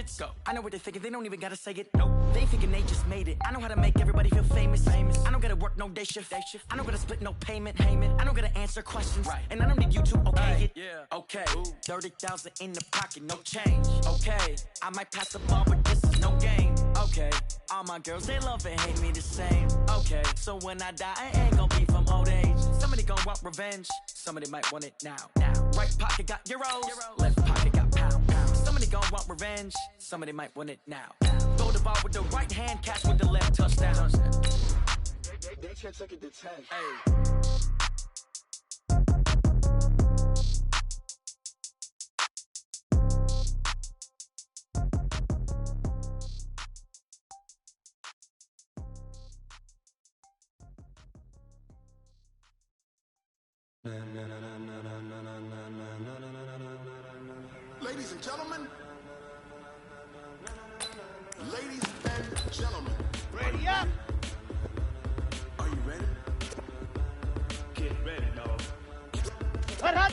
profits. Go. I know what they're thinking, they don't even gotta say it. Nope. They thinking they just made it. I know how to make everybody feel famous. I don't gotta work no day shift. I don't gotta split no payment. I don't gotta answer questions. Right. And I don't need you to okay it. Yeah. Okay. 30,000 in the pocket, no change. Okay. I might pass the ball, but this is no game. Okay. All my girls, they love and hate me the same. Okay. So when I die, I ain't gonna be from old age. Somebody gon' want revenge. Somebody might want it now. Right pocket got euros. Left pocket got pound. Somebody gon' want revenge. Somebody might want it now. Throw the ball with the right hand, catch with the left, touchdown. They can't take it to 10. Hey. Ladies and gentlemen, ladies and gentlemen, ready up. Are you ready? Get ready, dog. Hut.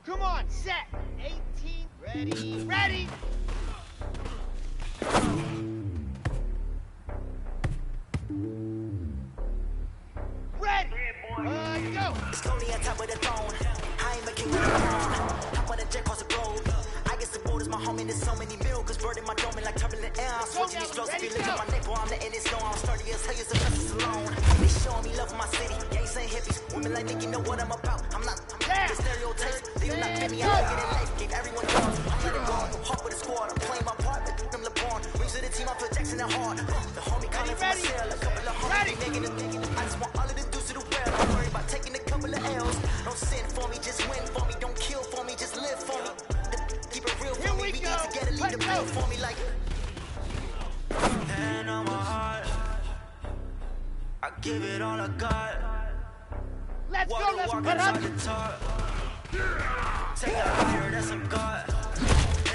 Come on, set. 18, ready. Go. Slowly on top of the throne. I ain't making no phone. I'm on a jet across the road. I guess the border's my home and there's so many mil. Cause bird in my dome like turbulent air. I'm switching these flows. If you look at my neck, boy, I'm letting it snow. I'm sturdy as hell, as a justice alone. They showing me love for my city. Gangs ain't hippies. Women like Nick, you know what I'm about. I'm not the stereotypes. They do not fit me. I don't get in life. Gave everyone jobs. I'm letting go. Hawk with a squad. I'm playing my part. Like them LeBron. Rings of the team. I feel Jackson and hard. The homie calling for my cell. A couple of homies. making it. I just want all of the dudes to the world. Don't worry about taking a couple of L's. Don't sin for me, just win for me. Don't kill for me, just live for me. Keep it real for me. We eat together, leave the bill for me like. And on my heart, I give it all I got. Let's go, let's put up. Take it higher, that's a God.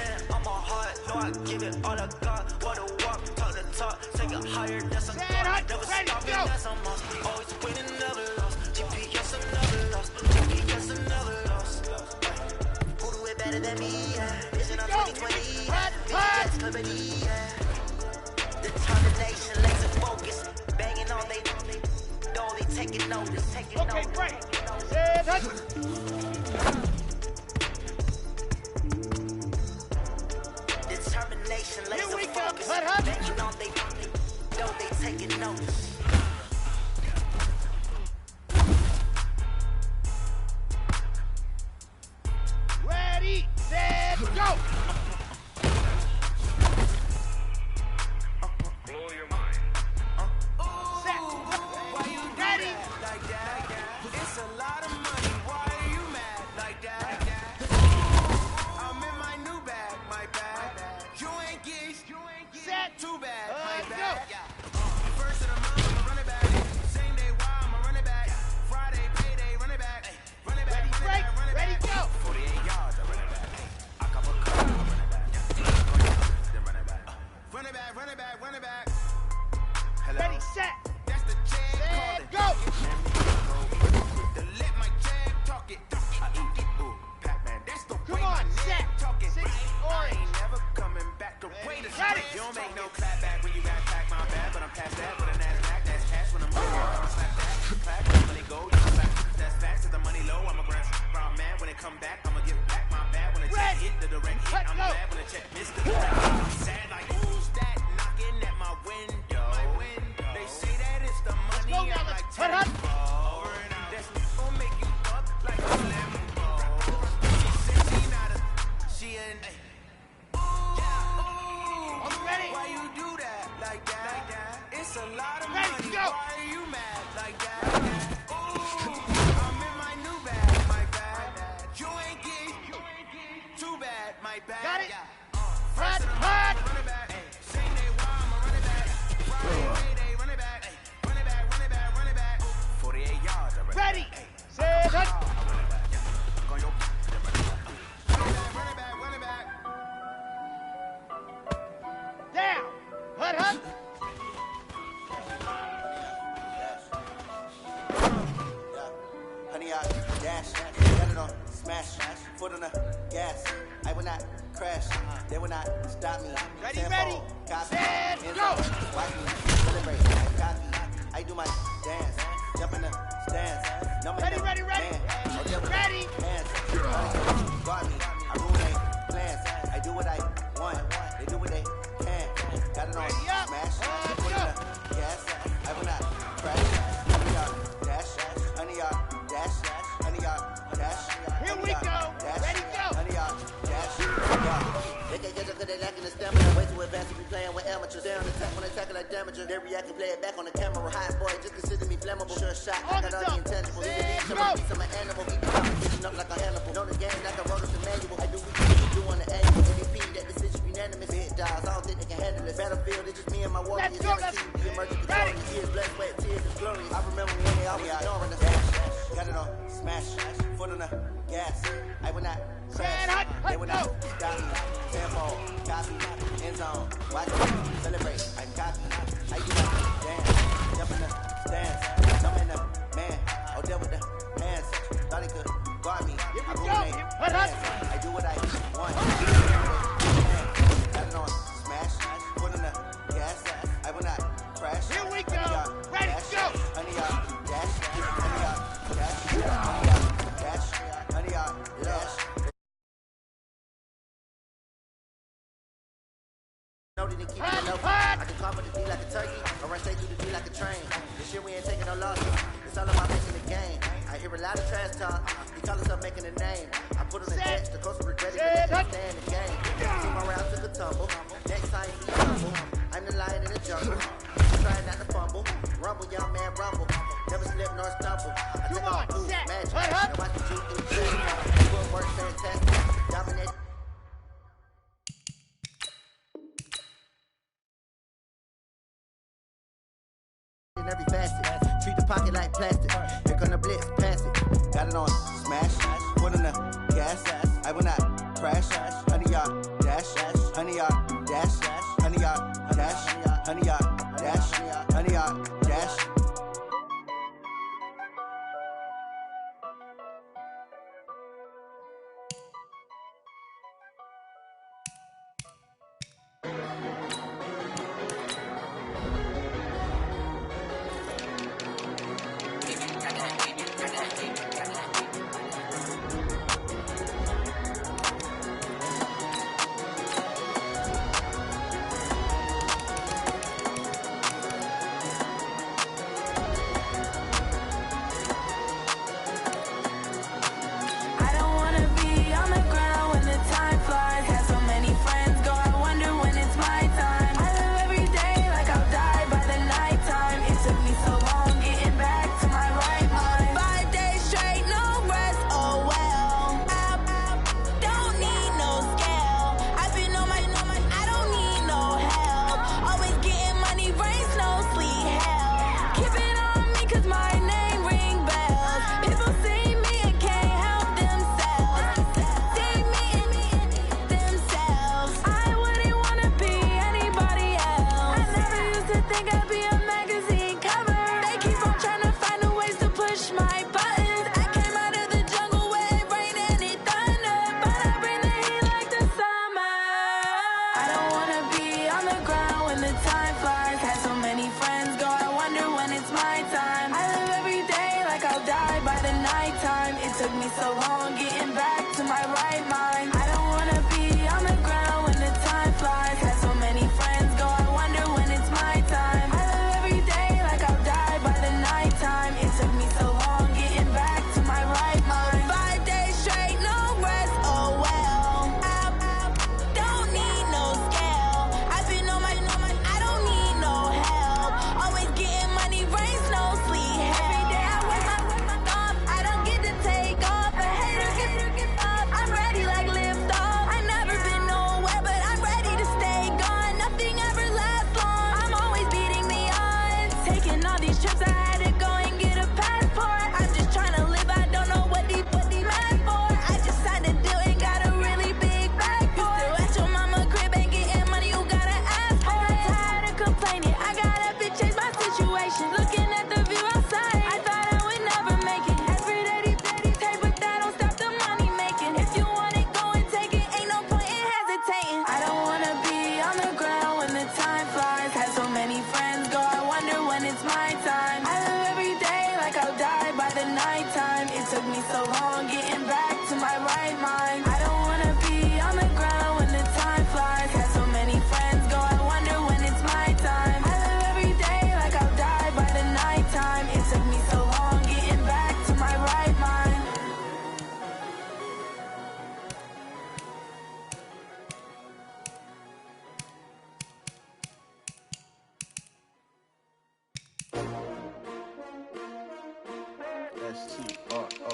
And on my heart, no, I give it all I got. Wanna walk, talk the talk. Take it higher, that's a God. Never stopping, that's a must. Always winning, never lost. GPS, I never lost. GPS, I never lost. Who do it better than me? Vision of 2020. That's company. Determination, laser focus. Banging on they taking notice. Okay, break. Set up. Determination, laser Here we go. focus. Put up. Banging on they taking notice. Ready, set, go. Blow your mind. Set. Ready. Like that. It's a lot of money. Why are you mad like that? I'm in my new bag, my bag. You ain't geese. Set. Too bad, my Go. bag. First of the month, I'ma run it back. Same day, why I'ma run it back. Friday, payday, run it back. Run it back, Ready, break. run it back, run it Ready, back. go. 48 yards, I run it back. I couple cuts, I run it back. Then run it back. Run it back, run it back, run it back. Hello. Ready, set. That's the check Set, calling. go. To let my check talk it. I eat it. Ooh, Pac-Man. That's the Come way on, my set. neck talking. 6 I orange. ain't never coming back. The way the Ready. You don't make no clap back when you got pack my bad, but I'm past that with a NASDAQ. That's cash when I'm low. I'm slap that. Clap when the money go. You can slap. That's facts. If the money low, I'm a brown man. When it come back, I'ma give back my bad. When the check Ready. hit the direct hit, Let's I'm go. glad when the check missed the direct hit. I'm sad like who's that knocking at my window? They say that it's the money. go now, I'm let's like put up. Over and out. That's gonna make you up like a limbo. She said she ain't. I'm ready. Why you do that like that? It's a lot of Ready, money. go. Why are you mad like that? Ooh, I'm in my new bag, my bag. You ain't geek. Too bad, my bag. Got it. First of the Hot, month, run it back. Same day, why I'ma run it back. Friday, payday, run it back. Run it back, run it back, run it back. 48 yards, I run it back. Ready, set, up. I run it back. Go your then run it back. Run it back, run it back, run it back. Down. Put up. Honey, I dash, got it on smash, foot on the gas. I will not crash, they will not stop me. Ready, Tenfold, ready, copy, set, end go. zone, watch me celebrate. I copy, I do my dance, jump in the stands. No man, Ready, ready, ready. man, no devil, Ready. hands, guard me. I rule they plans. I do what I want, they do what they can. Got it on Ready up. smash, Let's foot go. on the gas. I will not crash. Honey, y'all dash, honey, y'all dash, honey, y'all dash. Here we go. Ready, go. Honey, y'all dash. They can't get up 'cause they lacking the stamina. Way too advanced to be playing with amateurs. They on attack when they tackle like damager. They react and play it back on the camera. Hot boy, just consider me flammable. Sure shot, I On got the all top. the intangibles. Set, If you go. need some animal, be competition up like a Hannibal. Know the game like a roller to manual. I do what you do on the annual. MVP, that decision unanimous. Big dogs, I don't think they can handle this. Battlefield, it's just me and my warriors. Let's go, let's Guaranteed to be emergent ready. victorious. Years, blood, sweat, tears, and glorious. I remember when they always ignoring us. Got it on smash, foot on the gas. I will not Set, crash. hut, They will not go. stop me. Tenfold, copy, end zone, watch me celebrate. I copy, I do my dance, jump in the stands. I'm in the man, oh there with the hands. Thought he could guard me. Here we I go. ruminate Hut, plans. hut. I do what I want. Got it on smash, foot in the gas. I will not crash. Here we go. Honey, y'all Ready, dash. go. Honey, y'all dash. Honey, y'all dash. Honey, y'all dash. Honey, y'all dash. Know that they keep it low. I can carve the D like a turkey, or run straight through the D like a train. This year we ain't taking no losses. It's all about making the game. I hear a lot of trash talk. He call himself making a name. I put on the Set. catch, the coach regret it, Set. but they stand the game. Team around took a tumble. Next time be humble. I'm the lion in the jungle. Trying not to fumble. Rumble, young man, rumble. Never slip nor stumble. I Come take on, off blue set, magic. hut up. Now watch me shoot through the trash. Footwork fantastic. Dominate. In every facet, treat the pocket like plastic. Here come the blitz, pass it. Got it on smash, put on the gas. I will not crash. 100-yard dash, 100-yard dash, 100-yard dash, 100-yard dash, 100-yard dash. I don't wanna be on the ground when the time flies. Had so many friends go, I wonder when it's my time. I live every day like I'll die by the nighttime. It took me so long getting back to my right mind. 5 days straight, no rest, oh well. I don't need no scale. I've been on my, I don't need no help. Always getting money, rain, snow, sleet, hell. Keep it on me 'cause my name ring bells. People see me and can't help themselves. See me and themselves. I wouldn't wanna be anybody else. I never used to think I'd be a magazine cover. They keep on trying to find new ways to push my buttons. I came out of the jungle where it rained and it thundered, but I bring the heat like the summer. I don't wanna be on the ground when the time flies. Had so many friends go, I wonder when it's my time. I live every day like I'll die by the nighttime. It took me so long getting back to my right mind. I don't wanna be on the ground when the time flies. Had so many friends go, I wonder when it's my time. I live every day like I'll die by the nighttime. It took me so long getting back to my right mind. 5 days straight, no rest, oh well. I don't need no scale. I've been on my, I don't need no help. Always getting money, rain, snow, sleet, hell. Every day I work my thumb, I don't get to take off. A hater get up, I'm ready like lift off. I never been nowhere, but I'm ready to stay gone. Nothing ever lasts long, I'm always beating the odds. Taking all these trips, I had to go and get a passport. I'm just trying to live, I don't know what they mad for. I just signed a deal and got a really big bag for it. At your mama crib ain't getting money, you gotta ask for it. I'm tired of complaining, I gotta change my situation. Looking at the view outside, I thought I would never make it. Every day they take, but that don't stop the money making. If you want it, go and take it, ain't no point in hesitating. I don't wanna be on the ground when the time flies. Had so many friends go, I wonder when it's my time. I live every day like I'll die by the nighttime. It took me so long getting back to my right mind. I don't wanna be on the ground when the time flies. Had so many friends go, I wonder when it's my time. I live every day like I'll die by the nighttime. It took me so long getting back to my right mind. S-T-R-O.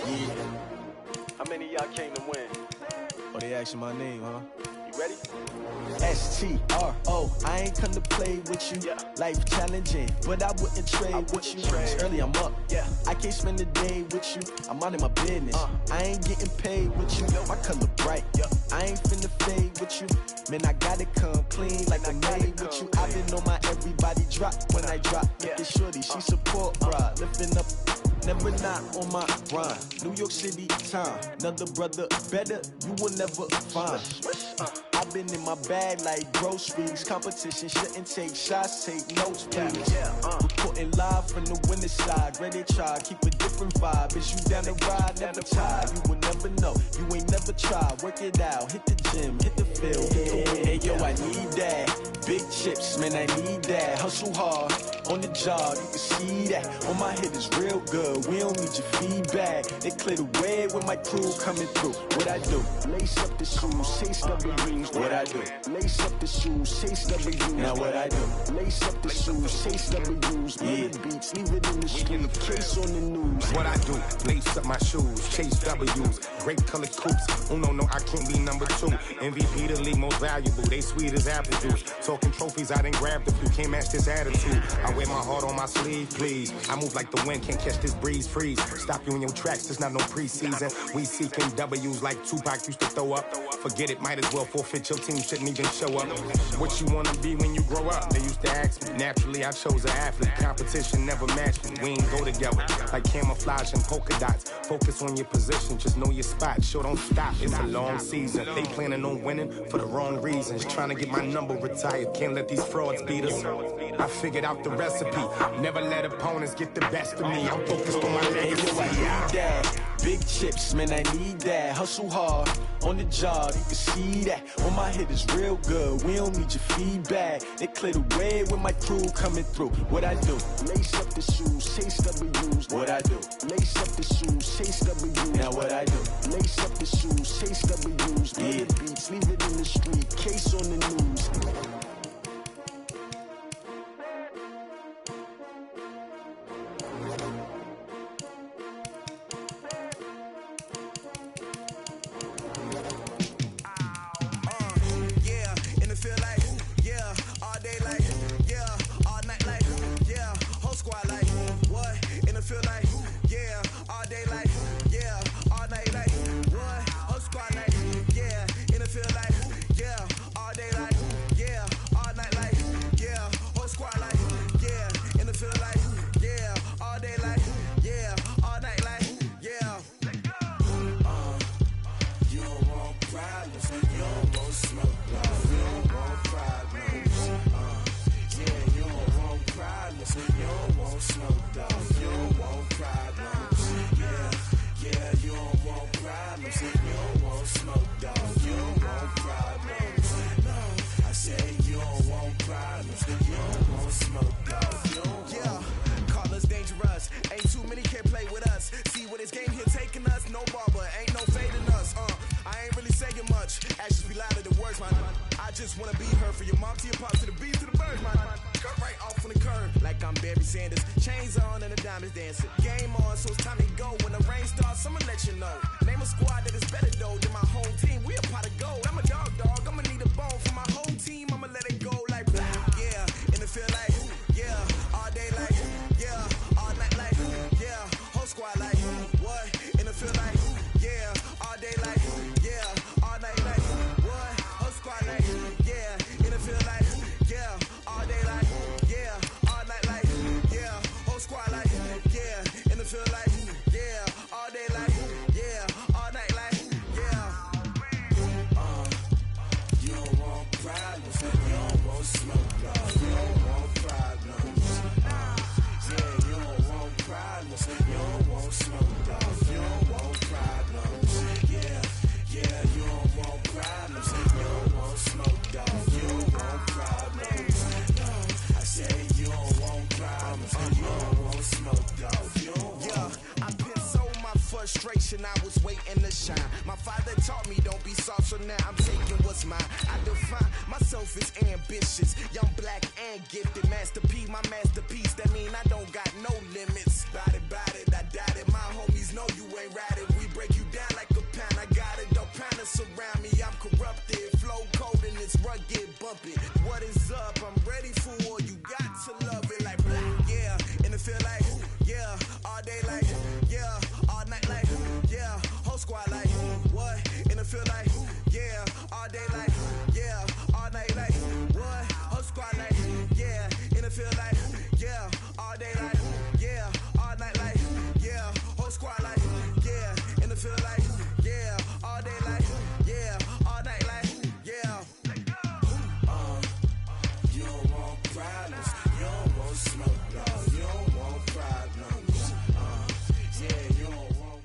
Yeah. How many of y'all came to win? Oh, they asking my name, huh? You ready? S-T-R-O. I ain't come to play with you. Yeah. Life challenging, but I wouldn't trade with you. It's early, I'm up. Yeah. I can't spend the day with you. I'm out of my business. I ain't getting paid with you. My color bright. Yeah. I ain't finna fade with you. Man, I gotta come clean like I made with you. I've been on my everybody drop when I drop. Look at shorty, she support, bruh. Lifting up, never not on my grind. New York City time, another brother better, you will never find. I've been in my bag like groceries. Competition shouldn't take shots, take notes, please. Reporting live from the winter side. Ready to try, keep a different vibe. Is you down the ride, never tired. You will never know, you ain't never tried. Work it out, hit the gym, hit the field. Hey yo, I need that. Big chips, man, I need that. Hustle hard, on the job, you can see that. On my head is real good, we don't need your feedback. They clear the way with my crew coming through. What I do? Lace up the shoes, chase W's. What I do? Lace up the shoes, chase W's. Now what I do? Lace up the shoes, chase W's. Yeah, beats, leave it in the street, case on the news. What I do? Lace up my shoes, chase W's. Great colored coops. Oh no, I can't be number 2. MVP the league most valuable. They sweet as apple juice. Talking trophies, I done grabbed a few. Can't match this attitude. I wear my heart on my sleeve, please. I move like the wind, can't catch this breeze, freeze. Stop you in your tracks, it's not no preseason. We seeking W's like Tupac used to throw up. Forget it, might as well forfeit. Your team shouldn't even show up. What you wanna be when you grow up? They used to ask me. Naturally, I chose an athlete. Competition never matched me. We ain't go together. Like camouflage and polka dots. Focus on your position, just know your spot. Sure, don't stop, it's a long season. They planning on winning for the wrong reasons. Trying to get my number retired. Can't let these frauds beat us. I figured out the recipe. Never let opponents get the best of me. I'm focused on my legacy. I need that. Big chips, man, I need that. Hustle hard, on the job, you can see that. On my head is real good, we don't need your feedback. They clear the way with my crew coming through. What I do? Lace up the shoes, chase W's. What I do? Lace up the shoes, chase W's. Now what I do? Lace up the shoes, chase W's. Yeah, beats, leave it in the street, case on the news. I was waiting to shine. My father taught me don't be soft, so now I'm taking what's mine. I define myself as ambitious, young, black, and gifted. Masterpiece, my masterpiece. That mean I don't got no limits. Bout it, I doubt it. My homies know you ain't ratted. We break you down like a pound. I got it, don't pound us around me. I'm corrupted, flow cold and it's rugged, bumpy. What is up? I'm ready for war. You got to love it like yeah, and it feel like yeah, all day like yeah, all night like yeah, whole squad like what? And it feel like yeah, all day like yeah, all night like what? Whole squad like yeah, and it feel like yeah, all day like yeah, all night like yeah, whole squad like yeah, and it feel like yeah, all day like yeah, all night like yeah. You don't want problems, you don't want smoke, dog. You don't want problems. Yeah, you don't want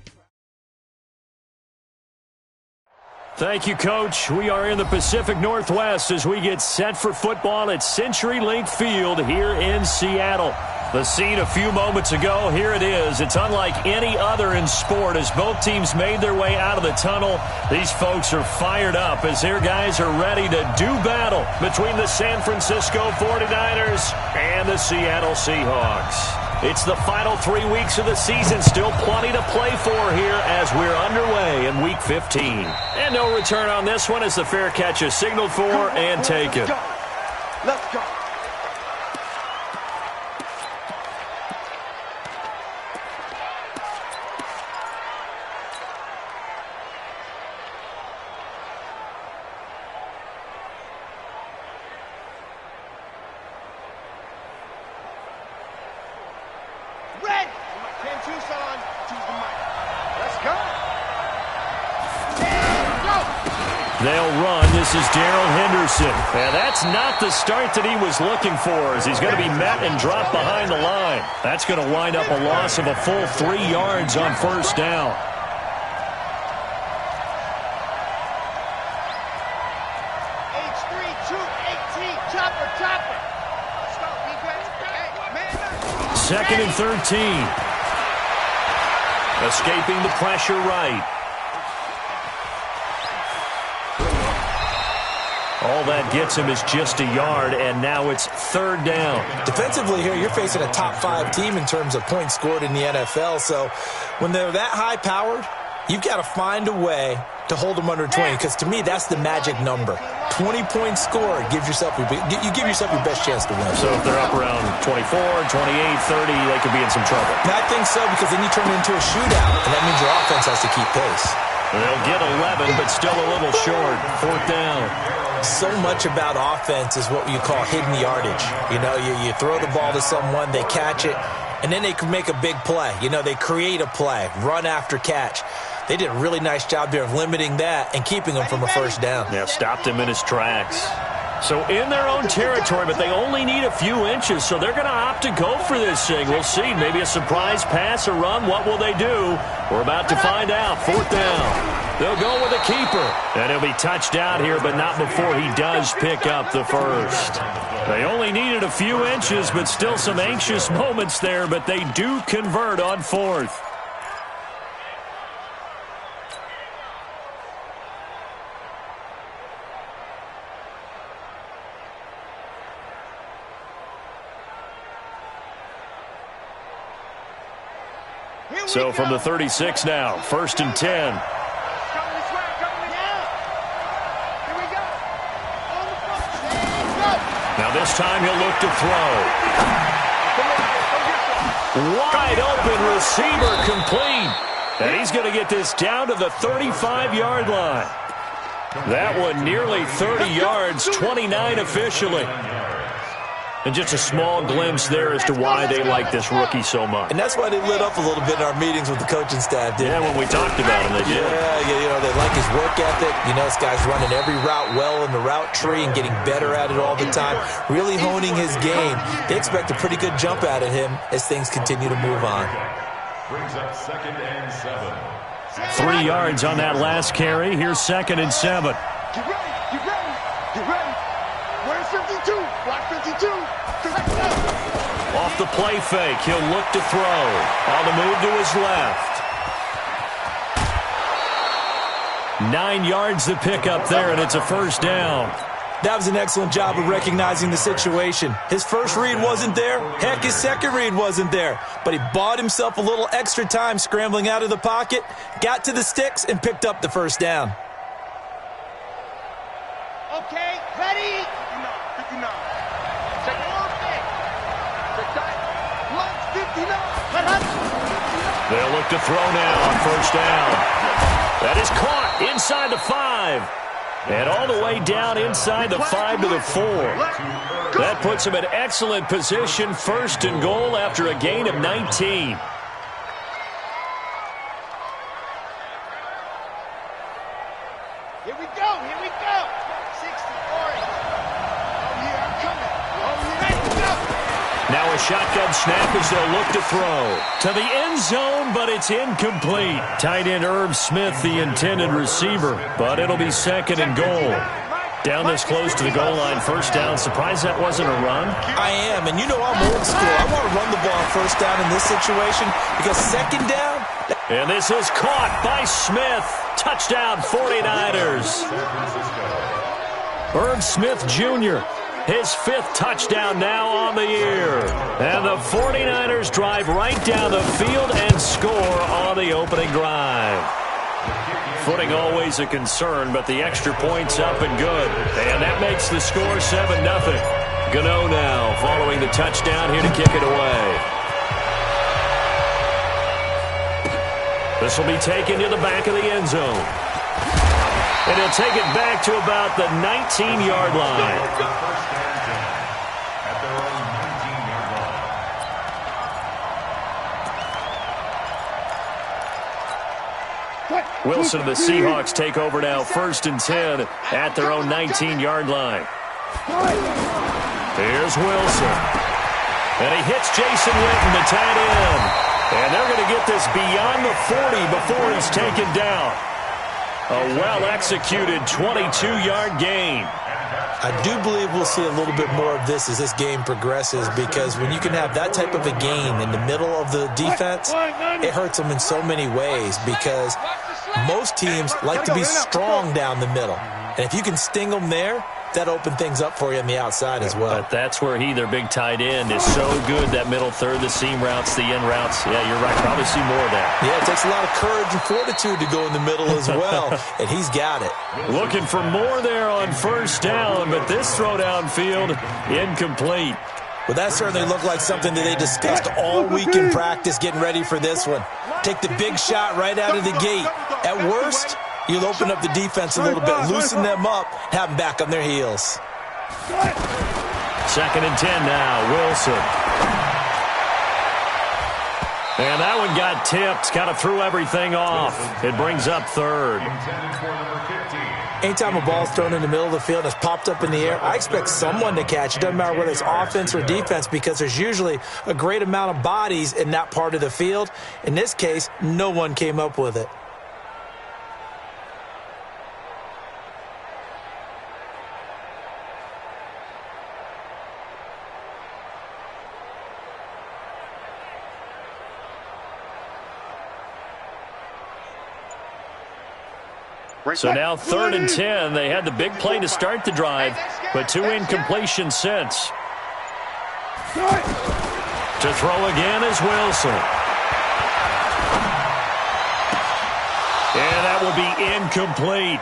Thank you, Coach. We are in the Pacific Northwest as we get set for football at CenturyLink Field here in Seattle. The scene a few moments ago, here it is. It's unlike any other in sport as both teams made their way out of the tunnel. These folks are fired up as their guys are ready to do battle between the San Francisco 49ers and the Seattle Seahawks. It's the final 3 weeks of the season. Still plenty to play for here as we're underway in Week 15. And no return on this one as the fair catch is signaled for and taken. Let's go. Red! 10-2, son. Choose the mic. Let's go. They'll run. This is Darrell Henderson. And that's not the start that he was looking for as he's going to be met and dropped behind the line. That's going to wind up a loss of a full 3 yards on first down. H3-2-18. Chopper. Let's go, defense. Hey, man. Second and 13. Escaping the pressure right. All that gets him is just a yard, and now it's third down. Defensively here, you're facing a top 5 team in terms of points scored in the NFL. So when they're that high-powered, you've got to find a way to hold them under 20, because to me, that's the magic number. 20 points scored, you give yourself your best chance to win. So if they're up around 24, 28, 30, they could be in some trouble. And I think so, because then you turn it into a shootout, and that means your offense has to keep pace. They'll get 11, but still a little short. Fourth down. So much about offense is what you call hidden yardage. You know, you throw the ball to someone, they catch it, and then they can make a big play. You know, they create a play, run after catch. They did a really nice job there of limiting that and keeping him from a first down. Yeah, stopped him in his tracks. So in their own territory, but they only need a few inches, so they're going to opt to go for this thing. We'll see. Maybe a surprise pass or run. What will they do? We're about to find out. Fourth down. They'll go with a keeper. And he'll be touched out here, but not before he does pick up the first. They only needed a few inches, but still some anxious moments there, but they do convert on fourth. So from the 36 now, first and 10. Now this time he'll look to throw. Wide open receiver complete. And he's going to get this down to the 35-yard line. That one nearly 30 yards, 29 officially. And just a small glimpse there as to why they like this rookie so much. And that's why they lit up a little bit in our meetings with the coaching staff, didn't they? When we talked about him, they did. Yeah, you know, they like his work ethic. You know, this guy's running every route well in the route tree and getting better at it all the time, really honing his game. They expect a pretty good jump out of him as things continue to move on. Brings up second and 7. 3 yards on that last carry. Here's second and 7. Get ready. Where's 52? Block 52. Off the play fake, he'll look to throw. On the move to his left. 9 yards to pick up there, and it's a first down. That was an excellent job of recognizing the situation. His first read wasn't there. Heck, his second read wasn't there. But he bought himself a little extra time scrambling out of the pocket, got to the sticks, and picked up the first down. Okay, ready? 59. Check one thing. Check that. Lunch 59. They'll look to throw now on first down. That is caught inside the 5. And all the way down inside the 5 to the 4. That puts him in excellent position, first and goal after a gain of 19. Here we go. 60 orange. Oh, yeah, I'm coming. Oh, yeah, let's go. Now a shotgun snap as they'll look to throw. To the end zone, but it's incomplete. Tight end Irv Smith, the intended receiver, but it'll be second and goal. Down this close to the goal line, first down. Surprised that wasn't a run? I am, and you know I'm old school. I want to run the ball first down in this situation because second down. And this is caught by Smith. Touchdown, 49ers. Irv Smith Jr., his 5th touchdown now on the year. And the 49ers drive right down the field and score on the opening drive. Footing always a concern, but the extra point's up and good. And that makes the score 7-0. Gano now following the touchdown here to kick it away. This will be taken to the back of the end zone. And he'll take it back to about the 19-yard line. Wilson and the Seahawks take over now, 1st and 10 at their own 19-yard line. Here's Wilson. And he hits Jason Witten, the tight end. And they're going to get this beyond the 40 before he's taken down. A well-executed 22-yard gain. I do believe we'll see a little bit more of this as this game progresses, because when you can have that type of a gain in the middle of the defense, it hurts them in so many ways, because most teams like to be strong down the middle. And if you can sting them there, that open things up for you on the outside as well. But that's where their big tight end, is so good, that middle third, the seam routes, the in routes. Yeah, you're right. Probably see more of that. Yeah, it takes a lot of courage and fortitude to go in the middle as well, and he's got it. Looking for more there on first down, but this throw downfield, incomplete. Well, that certainly looked like something that they discussed all week in practice, getting ready for this one. Take the big shot right out of the gate. At worst, you'll open up the defense a little bit, loosen them up, have them back on their heels. 2nd and 10 now, Wilson. And that one got tipped, kind of threw everything off. It brings up 3rd. Anytime a ball's thrown in the middle of the field and it's popped up in the air, I expect someone to catch it. Doesn't matter whether it's offense or defense, because there's usually a great amount of bodies in that part of the field. In this case, no one came up with it. So now 3rd and 10. They had the big play to start the drive, but 2 incompletions since. To throw again is Wilson. And that will be incomplete.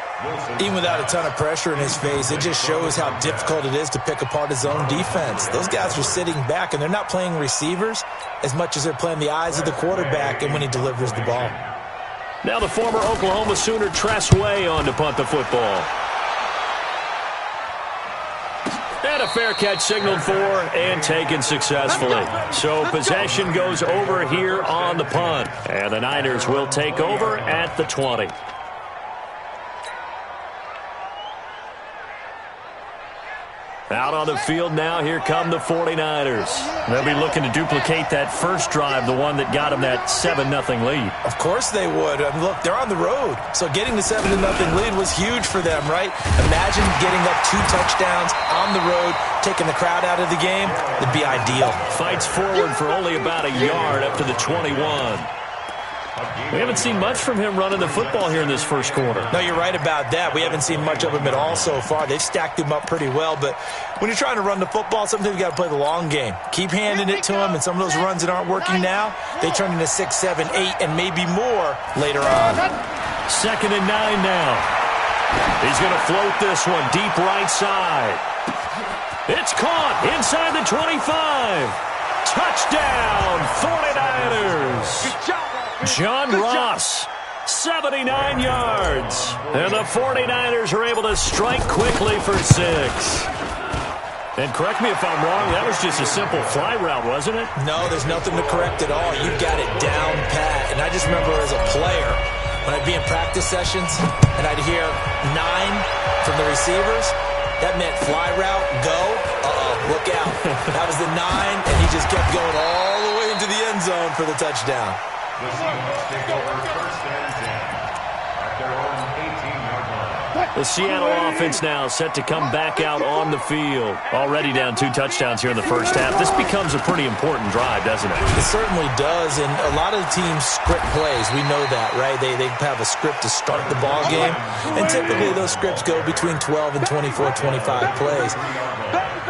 Even without a ton of pressure in his face, it just shows how difficult it is to pick apart his own defense. Those guys are sitting back, and they're not playing receivers as much as they're playing the eyes of the quarterback and when he delivers the ball. Now the former Oklahoma Sooner Tress Way on to punt the football. And a fair catch signaled for and taken successfully. So possession goes over here on the punt. And the Niners will take over at the 20. Out on the field now, here come the 49ers. They'll be looking to duplicate that first drive, the one that got them that 7-0 lead. Of course they would. Look, they're on the road. So getting the 7-0 lead was huge for them, right? Imagine getting up 2 touchdowns on the road, taking the crowd out of the game. It'd be ideal. Fights forward for only about a yard up to the 21. We haven't seen much from him running the football here in this first quarter. No, you're right about that. We haven't seen much of him at all so far. They've stacked him up pretty well, but when you're trying to run the football, sometimes you got to play the long game. Keep handing it to him, and some of those runs that aren't working now, they turn into 6, 7, 8, and maybe more later on. 2nd and 9 now. He's going to float this one deep right side. It's caught inside the 25. Touchdown, 49ers. Good job. John Ross, 79 yards. And the 49ers are able to strike quickly for 6. And correct me if I'm wrong, that was just a simple fly route, wasn't it? No, there's nothing to correct at all. You've got it down pat. And I just remember as a player, when I'd be in practice sessions and I'd hear 9 from the receivers, that meant fly route, go. Look out. That was the 9, and he just kept going all the way into the end zone for the touchdown. The Seahawks take over first and 10 at their own 18-yard line. The Seattle offense now set to come back out on the field. Already down 2 touchdowns here in the first half. This becomes a pretty important drive, doesn't it? It certainly does, and a lot of teams script plays. We know that, right? They have a script to start the ball game, and typically those scripts go between 12 and 24, 25 plays.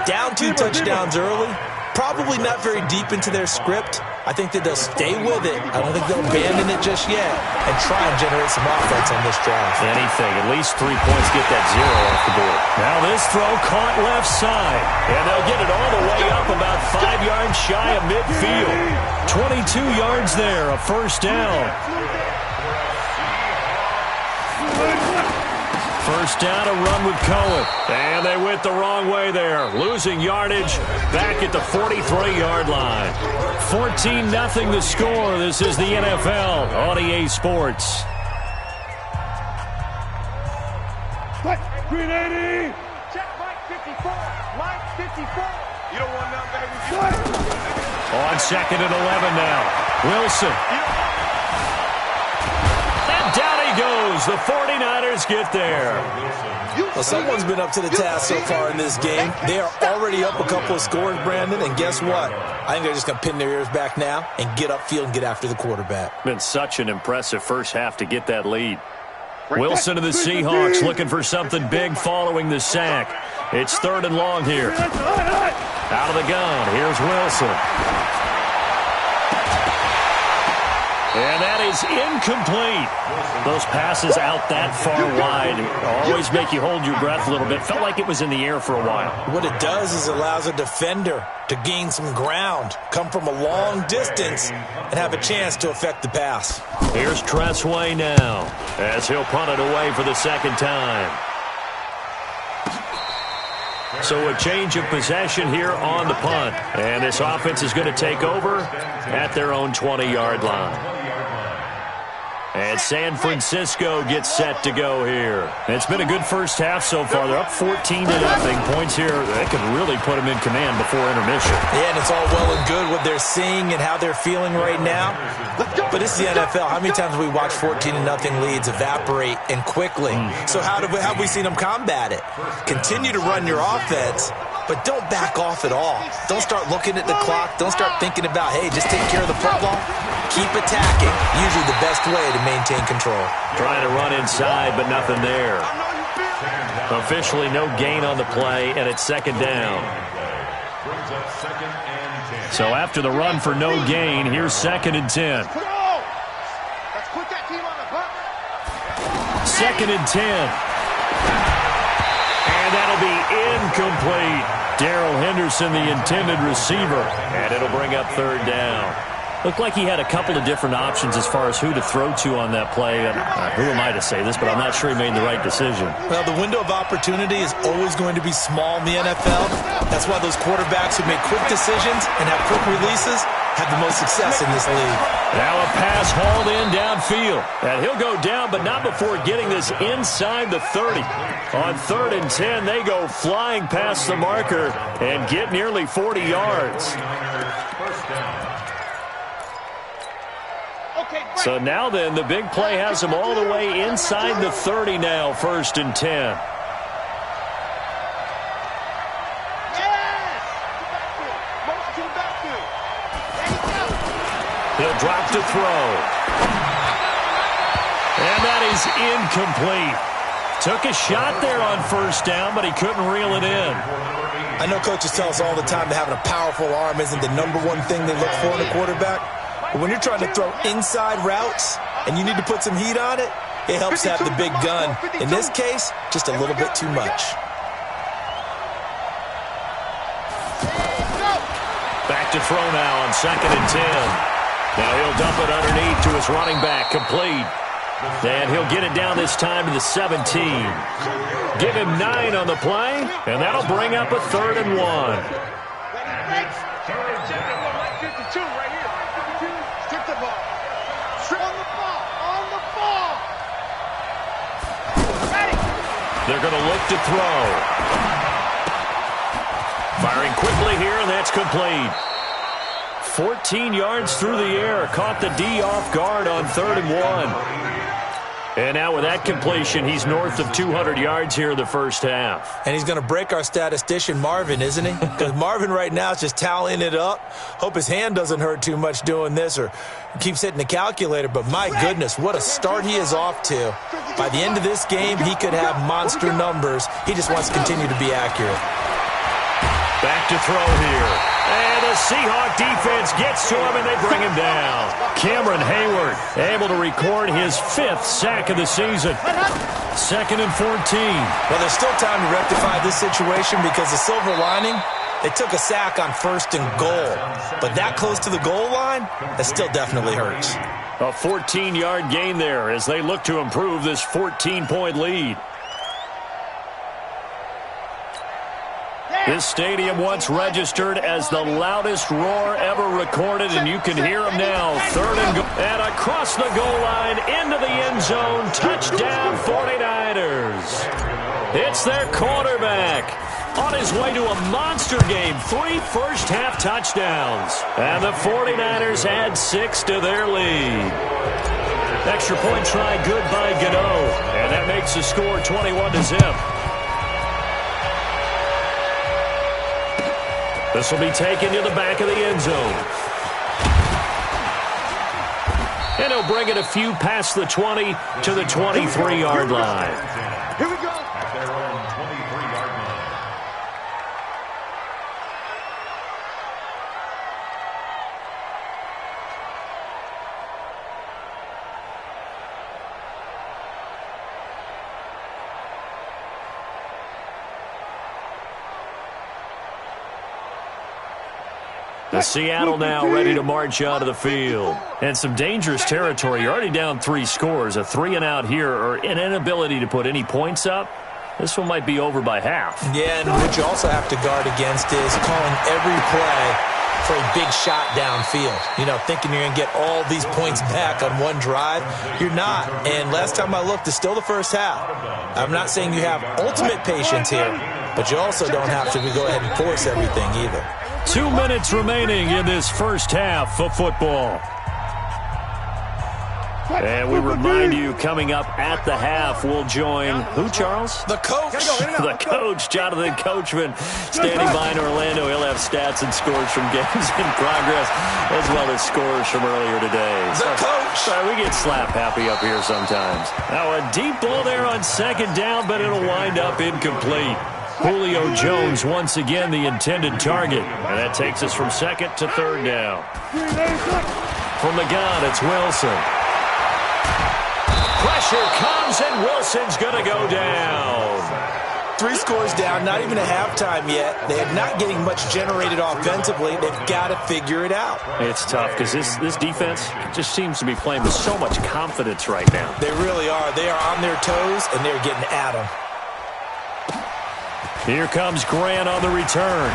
Down 2 touchdowns early, probably not very deep into their script. I think that they'll stay with it. I don't think they'll abandon it just yet and try and generate some offense on this drive. Anything. At least 3 points, get that 0 off the board. Now this throw caught left side. And they'll get it all the way up about 5 yards shy of midfield. 22 yards there, a first down. First down, a run with Cohen. And they went the wrong way there. Losing yardage back at the 43-yard line. 14-0 the score. This is the NFL on EA Sports. Green 80. Check Mike 54. Mike 54. You don't want nothing, baby. On 2nd and 11 now. Wilson. And down he goes. The 49ers get there. Well, someone's been up to the task so far in this game. They are already up a couple of scores, Brandon, and guess what? I think they're just going to pin their ears back now and get upfield and get after the quarterback. Been such an impressive first half to get that lead. Wilson of the Seahawks looking for something big following the sack. It's 3rd and long here. Out of the gun, here's Wilson. And that is incomplete. Those passes out that far wide always make you hold your breath a little bit. Felt like it was in the air for a while. What it does is it allows a defender to gain some ground, come from a long distance, and have a chance to affect the pass. Here's Tressway now as he'll punt it away for the 2nd time. So a change of possession here on the punt. And this offense is going to take over at their own 20-yard line. And San Francisco gets set to go here. It's been a good first half so far. They're up 14-0. Points here, they could really put them in command before intermission. Yeah, and it's all well and good what they're seeing and how they're feeling right now. But this is the NFL. How many times have we watched 14-0 leads evaporate and quickly? So how have we seen them combat it? Continue to run your offense, but don't back off at all. Don't start looking at the clock. Don't start thinking about, hey, just take care of the football. Keep attacking. Usually the best way to maintain control. Trying to run inside, but nothing there. Officially no gain on the play, and it's 2nd down. So after the run for no gain, here's 2nd and 10. 2nd and 10. And that'll be incomplete. Darrell Henderson, the intended receiver. And it'll bring up 3rd down. Looked like he had a couple of different options as far as who to throw to on that play. And who am I to say this, but I'm not sure he made the right decision. Well, the window of opportunity is always going to be small in the NFL. That's why those quarterbacks who make quick decisions and have quick releases have the most success in this league. Now a pass hauled in downfield. And he'll go down, but not before getting this inside the 30. On 3rd and 10, they go flying past the marker and get nearly 40 yards. So now then, the big play has them all the way inside the 30 now, 1st and 10. He'll drop to throw. And that is incomplete. Took a shot there on 1st down, but he couldn't reel it in. I know coaches tell us all the time that having a powerful arm isn't the #1 thing they look for in a quarterback. But when you're trying to throw inside routes and you need to put some heat on it, it helps to have the big gun. In this case, just a little bit too much. Back to throw now on 2nd and 10. Now he'll dump it underneath to his running back, complete. And he'll get it down this time to the 17. Give him 9 on the play, and that'll bring up a 3rd and 1. They're going to look to throw. Firing quickly here, and that's complete. 14 yards through the air. Caught the D off guard on 3rd and 1. And now with that completion, he's north of 200 yards here in the first half. And he's going to break our statistician, Marvin, isn't he? Because Marvin right now is just tallying it up. Hope his hand doesn't hurt too much doing this or keeps hitting the calculator. But my goodness, what a start he is off to. By the end of this game, he could have monster numbers. He just wants to continue to be accurate. Back to throw here. And the Seahawk defense gets to him, and they bring him down. Cameron Hayward able to record his 5th sack of the season. 2nd and 14. Well, there's still time to rectify this situation because the silver lining, they took a sack on 1st and goal. But that close to the goal line, that still definitely hurts. A 14-yard gain there as they look to improve this 14-point lead. This stadium once registered as the loudest roar ever recorded, and you can hear them now. 3rd and goal. And across the goal line, into the end zone. Touchdown, 49ers. It's their quarterback. On his way to a monster game. 3 first-half touchdowns. And the 49ers add 6 to their lead. Extra point try good by Gano. And that makes the score 21-0. This will be taken to the back of the end zone. And he'll bring it a few past the 20 to the 23-yard line. Here we go. At their own 23-yard line. The Seattle now ready to march out of the field. And some dangerous territory. You're already down 3 scores. A 3-and-out here or an inability to put any points up. This one might be over by half. Yeah, and what you also have to guard against is calling every play for a big shot downfield. You know, thinking you're going to get all these points back on one drive. You're not. And last time I looked, it's still the first half. I'm not saying you have ultimate patience here, but you also don't have to go ahead and force everything either. 2 minutes remaining in this first half of football. And we remind you, coming up at the half, we'll join who, Charles? The coach. The coach, Jonathan Coachman, standing by in Orlando. He'll have stats and scores from games in progress, as well as scores from earlier today. The coach. Sorry, we get slap happy up here sometimes. Now a deep ball there on 2nd down, but it'll wind up incomplete. Julio Jones once again the intended target. And that takes us from 2nd to 3rd down. From the gun, it's Wilson. Pressure comes, and Wilson's going to go down. 3 scores down, not even a halftime yet. They are not getting much generated offensively. They've got to figure it out. It's tough because this defense just seems to be playing with so much confidence right now. They really are. They are on their toes, and they're getting at them. Here comes Grant on the return.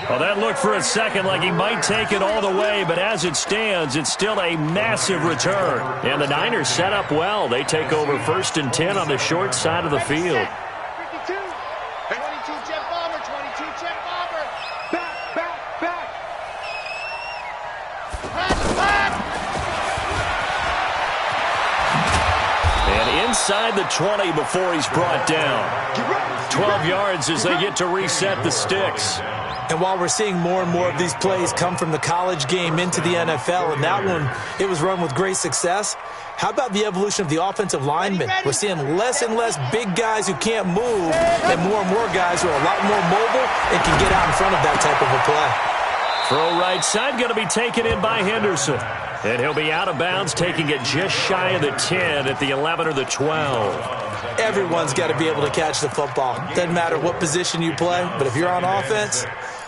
Well, that looked for a second like he might take it all the way, but as it stands, it's still a massive return. And the Niners set up well. They take over 1st and 10 on the short side of the field. 52. 22 jet bomber. 22 jet bomber. Back. And inside the 20 before he's brought down. 12 yards as they get to reset the sticks. And while we're seeing more and more of these plays come from the college game into the NFL, and that one, it was run with great success, how about the evolution of the offensive linemen? We're seeing less and less big guys who can't move and more guys who are a lot more mobile and can get out in front of that type of a play. Throw right side going to be taken in by Henderson. And he'll be out of bounds, taking it just shy of the 10 at the 11 or the 12. Everyone's got to be able to catch the football. Doesn't matter what position you play, but if you're on offense,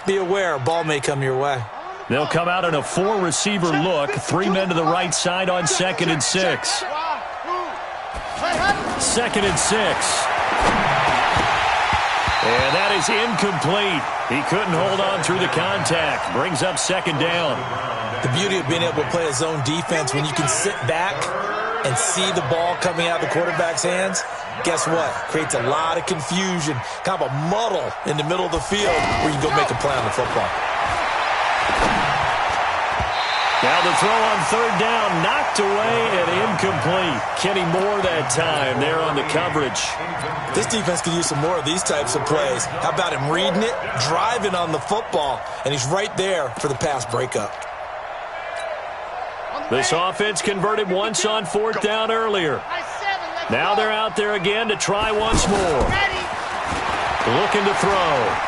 be aware a ball may come your way. They'll come out in a 4-receiver look. 3 men to the right side on 2nd and 6. 2nd and 6. And that is incomplete. He couldn't hold on through the contact. Brings up 2nd down. The beauty of being able to play a zone defense when you can sit back and see the ball coming out of the quarterback's hands, guess what? Creates a lot of confusion, kind of a muddle in the middle of the field where you go make a play on the football. Now the throw on third down, knocked away and incomplete. Kenny Moore that time there on the coverage. This defense could use some more of these types of plays. How about him reading it, driving on the football, and he's right there for the pass breakup. This offense converted once on fourth down earlier. Now they're out there again to try once more. Looking to throw.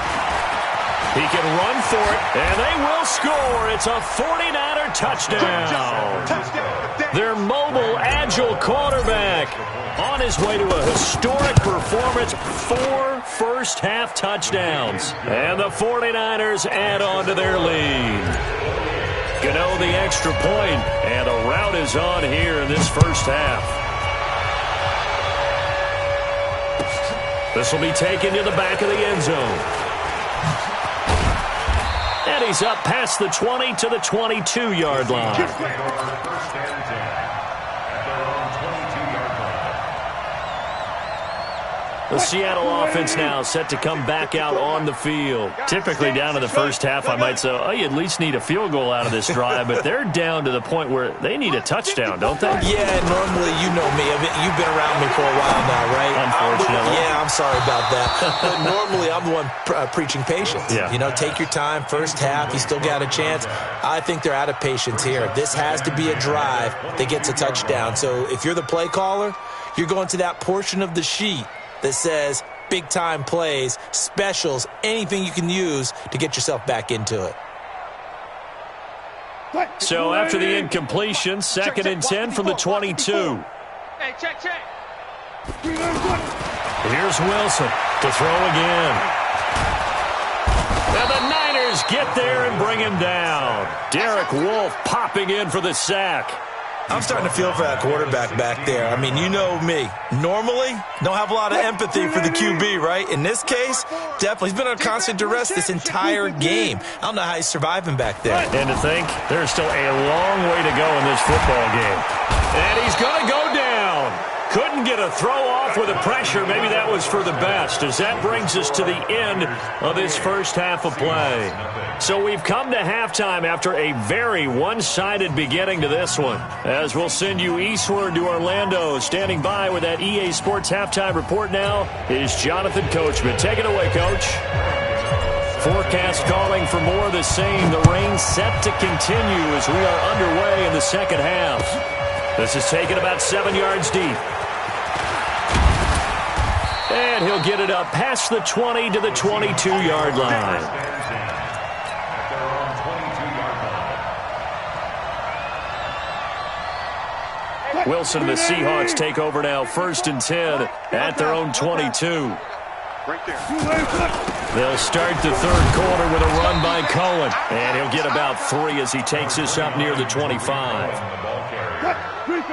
He can run for it, and they will score. It's a 49er touchdown. Their mobile, agile quarterback on his way to a historic performance, 4 first-half touchdowns. And the 49ers add on to their lead. Gano the extra point, and a rout is on here in this first half. This will be taken to the back of the end zone. And he's up past the 20 to the 22-yard line. The Seattle offense now set to come back out on the field. Typically down to the first half, I might say, oh, you at least need a field goal out of this drive, but they're down to the point where they need a touchdown, don't they? Yeah, normally, you know me. You've been around me for a while now, right? Unfortunately. Yeah, I'm sorry about that. But normally, I'm the one preaching patience. Yeah. You know, take your time. First half, you still got a chance. I think they're out of patience here. This has to be a drive that gets a touchdown. So if you're the play caller, you're going to that portion of the sheet that says big-time plays, specials, anything you can use to get yourself back into it. So after the incompletion, second and 10 from the 22. Hey, check. Here's Wilson to throw again. And the Niners get there and bring him down. Derek Wolfe popping in for the sack. I'm starting to feel for that quarterback back there. I mean, you know me. Normally, don't have a lot of empathy for the QB, right? In this case, definitely. He's been under constant duress this entire game. I don't know how he's surviving back there. And to think, there's still a long way to go in this football game. And he's going to go down. Couldn't get a throw off with the pressure. Maybe that was for the best, as that brings us to the end of this first half of play. So we've come to halftime after a very one-sided beginning to this one. As we'll send you eastward to Orlando. Standing by with that EA Sports halftime report now is Jonathan Coachman. Take it away, Coach. Forecast calling for more of the same. The rain set to continue as we are underway in the second half. This is taken about 7 yards deep. And he'll get it up past the 20 to the 22-yard line. Wilson and the Seahawks take over now, 1st and 10 at their own 22. They'll start the third quarter with a run by Cohen. And he'll get about 3 as he takes this up near the 25.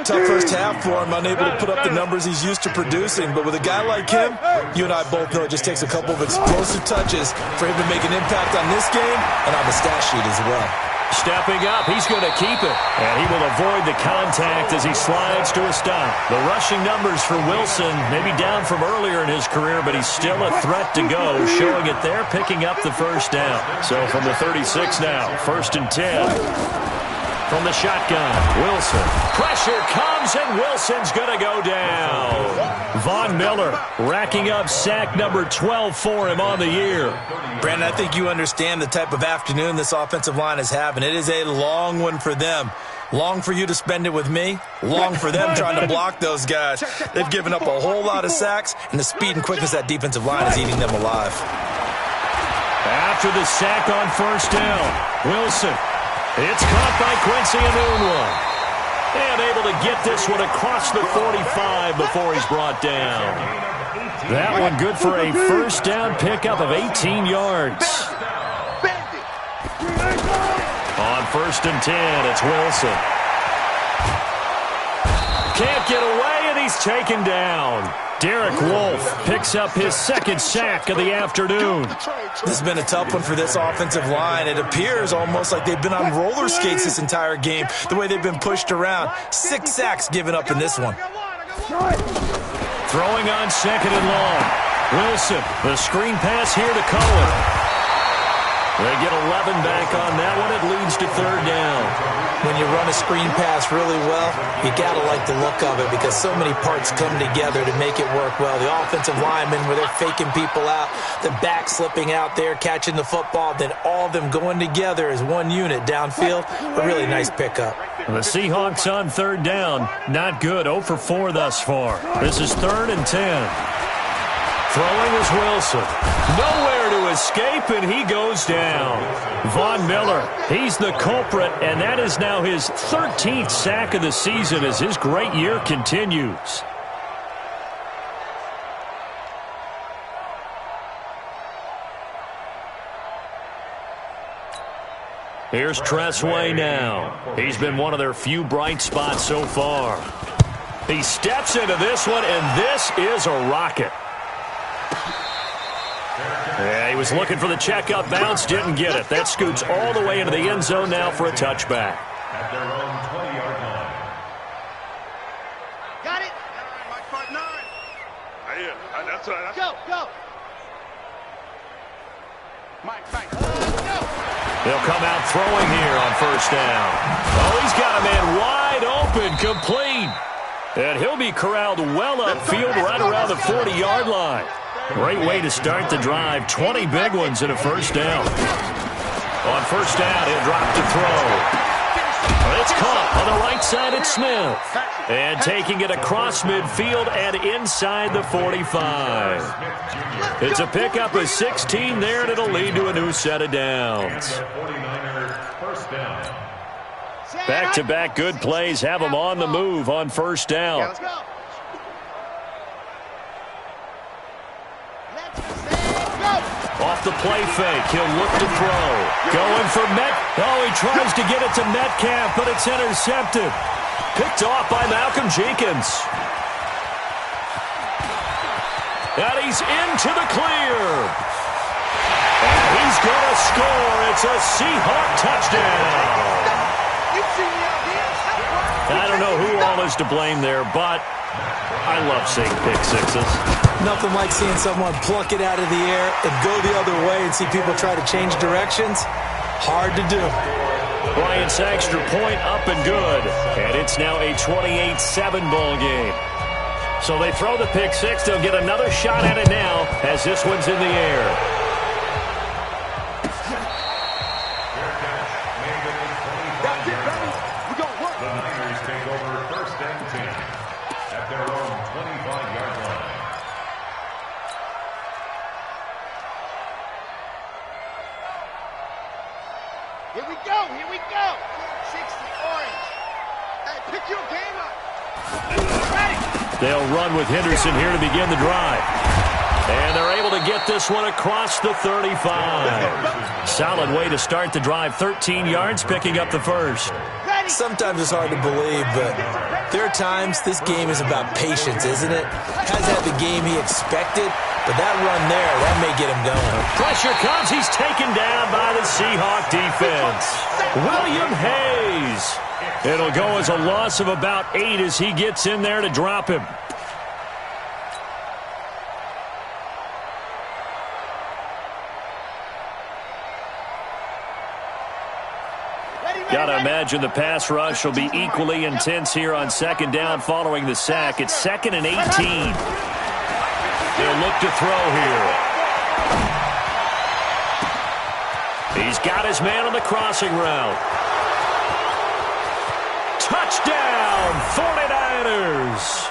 Tough first half for him, unable to put up the numbers he's used to producing. But with a guy like him, you and I both know it just takes a couple of explosive touches for him to make an impact on this game and on the stat sheet as well. Stepping up, he's going to keep it. And he will avoid the contact as he slides to a stop. The rushing numbers for Wilson may be down from earlier in his career, but he's still a threat to go, showing it there, picking up the first down. So from the 36 now, 1st and 10. From the shotgun, Wilson. Pressure comes, and Wilson's going to go down. Von Miller racking up sack number 12 for him on the year. Brandon, I think you understand the type of afternoon this offensive line is having. It is a long one for them. Long for you to spend it with me. Long for them trying to block those guys. They've given up a whole lot of sacks, and the speed and quickness of that defensive line is eating them alive. After the sack on 1st down, Wilson. It's caught by Quincy Enunwa. And able to get this one across the 45 before he's brought down. That one good for a 1st down pickup of 18 yards. On 1st and 10, it's Wilson. Can't get away, and he he's taken down. Derek Wolfe picks up his second sack of the afternoon. This has been a tough one for this offensive line. It appears almost like they've been on roller skates this entire game, the way they've been pushed around. 6 sacks given up in this one. Throwing on second and long. Wilson, the screen pass here to Cohen. They get 11 back on that one. It leads to third down. When you run a screen pass really well, you got to like the look of it because so many parts come together to make it work well. The offensive linemen, where they're faking people out, the back slipping out there, catching the football, then all of them going together as one unit downfield. A really nice pickup. The Seahawks on third down. Not good. 0 for 4 thus far. This is 3rd and 10. Throwing is Wilson. Nowhere to escape, and he goes down. Von Miller, he's the culprit, and that is now his 13th sack of the season as his great year continues. Here's Tressway now. He's been one of their few bright spots so far. He steps into this one, and this is a rocket. Yeah, he was looking for the checkup bounce, didn't get it. That scoots all the way into the end zone now for a touchback. At their own 20-yard line. Got it. Mike, 5'9". That's right. Go. Mike. Go. They'll come out throwing here on first down. Oh, he's got a man wide open, complete. And he'll be corralled well upfield right around the 40-yard line. Great way to start the drive. 20 big ones in a first down. On first down, he'll drop to throw. It's caught on the right side at Smith. And taking it across midfield and inside the 45. It's a pickup of 16 there, and it'll lead to a new set of downs. Back-to-back good plays have them on the move on first down. Off the play fake, he'll look to throw. Going for Oh, he tries to get it to Metcalf, but it's intercepted. Picked off by Malcolm Jenkins. And he's into the clear. And he's going to score. It's a Seahawk touchdown. I don't know who all is to blame there, but I love seeing pick sixes. Nothing like seeing someone pluck it out of the air and go the other way and see people try to change directions. Hard to do. Bryant's extra point up and good. And it's now a 28-7 ball game. So they throw the pick six. They'll get another shot at it now as this one's in the air. Here we go. 60 orange. Hey, pick your game up. Ready. They'll run with Henderson here to begin the drive. And they're able to get this one across the 35. Solid way to start the drive. 13 yards, picking up the first. Sometimes it's hard to believe, but there are times this game is about patience, isn't it? Hasn't had the game he expected, but that run there, that may get him going. Pressure comes. He's taken down by the Seahawk defense. William Hayes. It'll go as a loss of about 8 as he gets in there to drop him. Got to imagine the pass rush will be equally intense here on second down following the sack. It's 2nd and 18. They'll look to throw here. He's got his man on the crossing route. Touchdown, 49ers.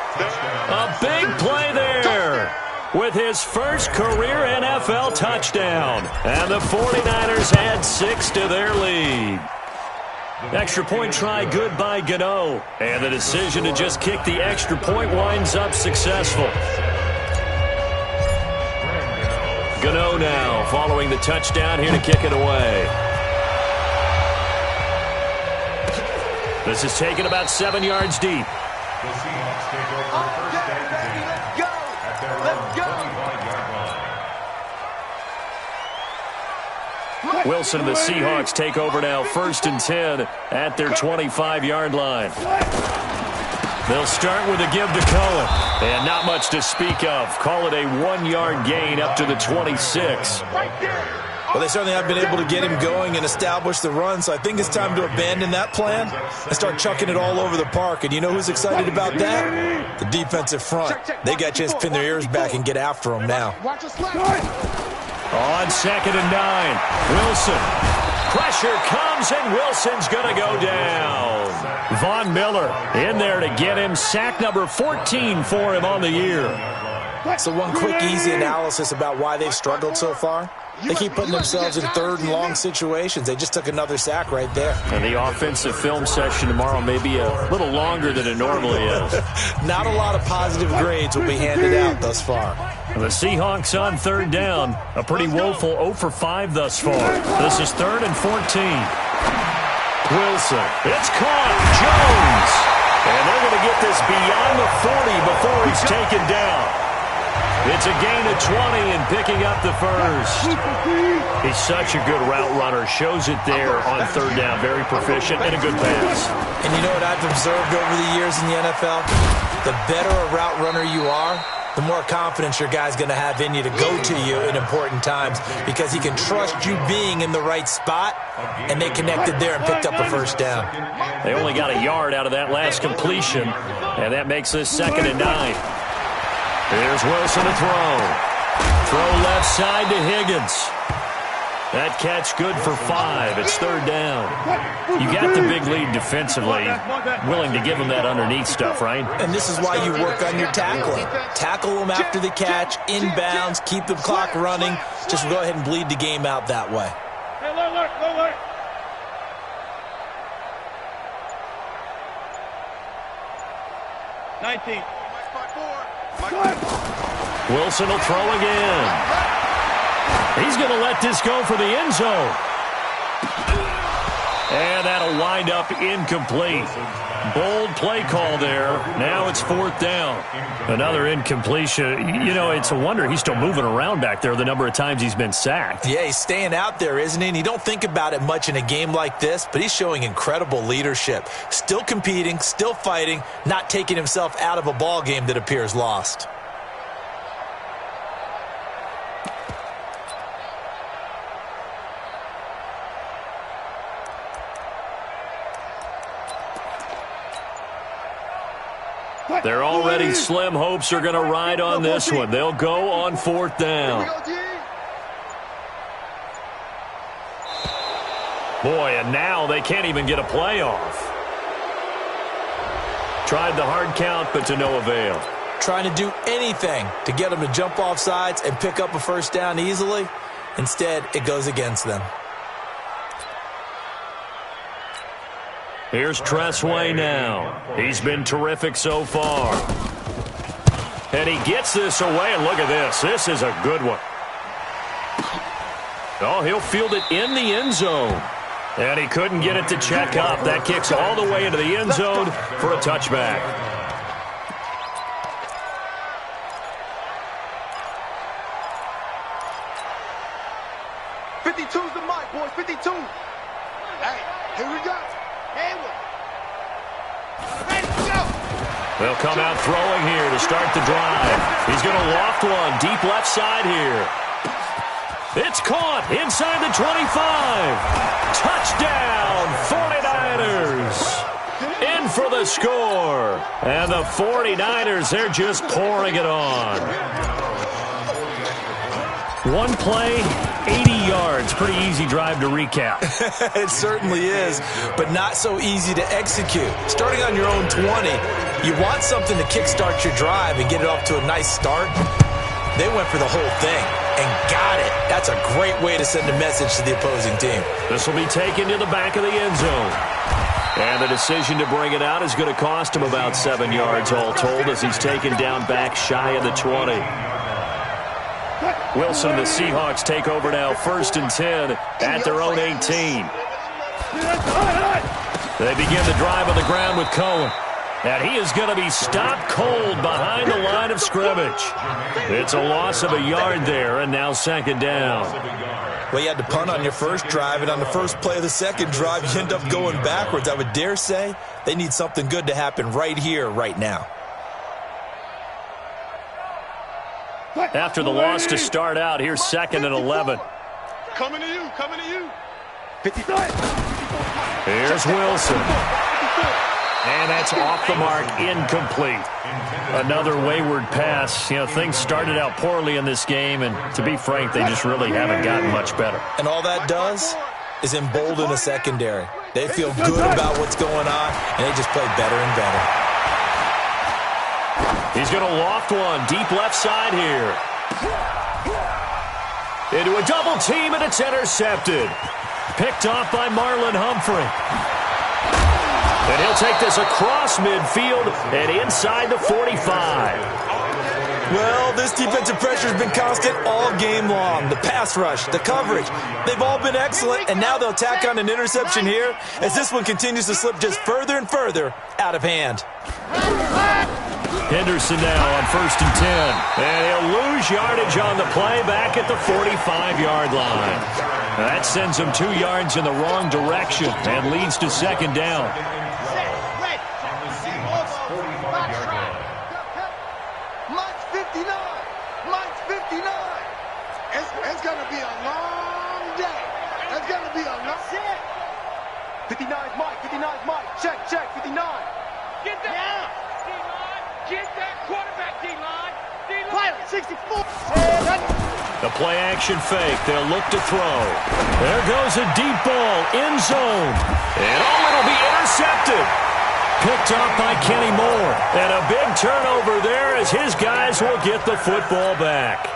A big play there with his first career NFL touchdown. And the 49ers add 6 to their lead. Extra point try good by Gano. And the decision to just kick the extra point winds up successful. Gano now following the touchdown here to kick it away. This is taken about 7 yards deep. The Seahawks take over first and 10 at their own 25-yard line. Wilson and the Seahawks take over now, first and 10 at their 25-yard line. They'll start with a give to Cohen, and not much to speak of. Call it a 1-yard gain up to the 26. Well, they certainly have been able to get him going and establish the run, so I think it's time to abandon that plan and start chucking it all over the park. And you know who's excited about that? The defensive front. They got a chance to pin their ears back and get after him now. On 2nd and 9, Wilson. Pressure comes, and Wilson's going to go down. Von Miller in there to get him. Sack number 14 for him on the year. So one quick, easy analysis about why they've struggled so far. They keep putting themselves in 3rd and long situations. They just took another sack right there. And the offensive film session tomorrow may be a little longer than it normally is. Not a lot of positive grades will be handed out thus far. And the Seahawks on 3rd down. A pretty woeful 0 for 5 thus far. This is 3rd and 14. Wilson. It's caught. Jones. And they're going to get this beyond the 40 before he's taken down. It's a gain of 20 and picking up the first. He's such a good route runner. Shows it there on 3rd down. Very proficient and a good pass. And you know what I've observed over the years in the NFL? The better a route runner you are, the more confidence your guy's going to have in you to go to you in important times because he can trust you being in the right spot, and they connected there and picked up a first down. They only got a yard out of that last completion, and that makes this 2nd and 9. Here's Wilson to throw. Throw left side to Higgins. That catch good for 5. It's 3rd down. You got the big lead defensively. Willing to give him that underneath stuff, right? And this is why you work on your tackling. Tackle them after the catch, inbounds, keep the clock running. Just go ahead and bleed the game out that way. Hey, look. 19. Wilson will throw again. He's going to let this go for the end zone. And that'll wind up incomplete. Bold play call there. Now it's 4th down. Another incompletion. You know, it's a wonder he's still moving around back there the number of times he's been sacked. Yeah, he's staying out there, isn't he? And you don't think about it much in a game like this, but he's showing incredible leadership. Still competing, still fighting, not taking himself out of a ball game that appears lost. They're already slim hopes are going to ride on this one. They'll go on 4th down. Boy, and now they can't even get a play off. Tried the hard count, but to no avail. Trying to do anything to get them to jump off sides and pick up a first down easily. Instead, it goes against them. Here's Tressway now. He's been terrific so far. And he gets this away, and look at this. This is a good one. Oh, he'll field it in the end zone. And he couldn't get it to check up. That kicks all the way into the end zone for a touchback. '52's the mic, boys. 52. Hey, here we go. They'll come out throwing here to start the drive. He's going to loft one deep left side here. It's caught inside the 25. Touchdown, 49ers. In for the score. And the 49ers, they're just pouring it on. One play, 80 yards. Pretty easy drive to recap. It certainly is, but not so easy to execute. Starting on your own 20, you want something to kickstart your drive and get it off to a nice start. They went for the whole thing and got it. That's a great way to send a message to the opposing team. This will be taken to the back of the end zone. And the decision to bring it out is going to cost him about 7 yards all told as he's taken down back shy of the 20. Wilson and the Seahawks take over now, 1st and 10 at their own 18. They begin the drive on the ground with Cohen. And he is going to be stopped cold behind the line of scrimmage. It's a loss of a yard there, and now second down. Well, you had to punt on your first drive, and on the first play of the second drive, you end up going backwards. I would dare say they need something good to happen right here, right now. After the loss to start out, here's 2nd and 11. Coming to you, coming to you. Here's Wilson. And that's off the mark, incomplete. Another wayward pass. You know, things started out poorly in this game, and to be frank, they just really haven't gotten much better. And all that does is embolden a secondary. They feel good about what's going on, and they just play better and better. He's going to loft one deep left side here. Into a double team, and it's intercepted. Picked off by Marlon Humphrey. And he'll take this across midfield and inside the 45. Well, this defensive pressure has been constant all game long. The pass rush, the coverage, they've all been excellent, and now they'll tack on an interception here as this one continues to slip just further and further out of hand. Henderson now on 1st and 10. And he'll lose yardage on the play back at the 45-yard line. That sends him 2 yards in the wrong direction and leads to second down. Mike's 59. Mike's 59. It's going to be a long day. It's going to be a long day. 59's Mike. 59's Mike. Check, 59. Get that. Yeah. D-line. Get that quarterback, D-line. D-line. 64. The play action fake. They'll look to throw. There goes a deep ball. End zone. And it'll be intercepted. Picked off by Kenny Moore. And a big turnover there as his guys will get the football back.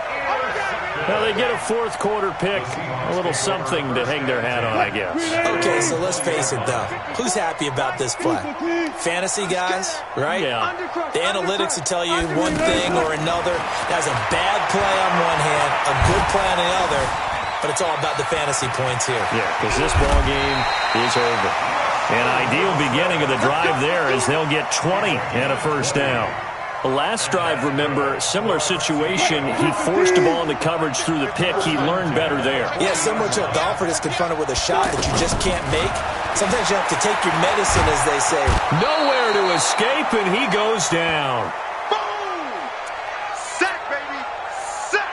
Now they get a 4th quarter pick. A little something to hang their hat on, I guess. Okay, so let's face it, though. Who's happy about this play? Fantasy guys, right? Yeah. The analytics will tell you one thing or another. That's a bad play on one hand, a good play on the other, but it's all about the fantasy points here. Yeah, because this ball game is over. An ideal beginning of the drive there as they'll get 20 and a first down. The last drive, remember, similar situation. He forced the ball into coverage through the pick. He learned better there. Yeah, similar to a golfer that's confronted with a shot that you just can't make. Sometimes you have to take your medicine, as they say. Nowhere to escape, and he goes down. Boom! Sack, baby! Sack!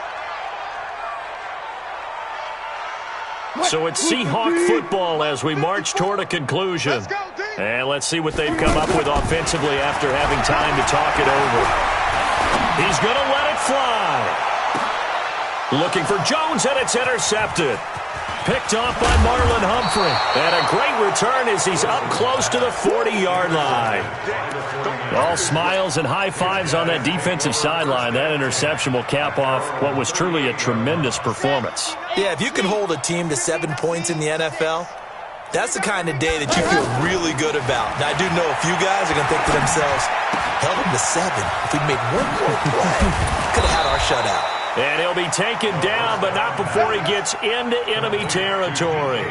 So it's Seahawk football as we march toward a conclusion. And let's see what they've come up with offensively after having time to talk it over. He's going to let it fly. Looking for Jones, and it's intercepted. Picked off by Marlon Humphrey. And a great return as he's up close to the 40-yard line. All smiles and high fives on that defensive sideline. That interception will cap off what was truly a tremendous performance. Yeah, if you can hold a team to 7 points in the NFL, that's the kind of day that you feel really good about. Now, I do know a few guys are going to think to themselves, held them to 7. If we'd made one more play, could have had our shutout. And he'll be taken down, but not before he gets into enemy territory.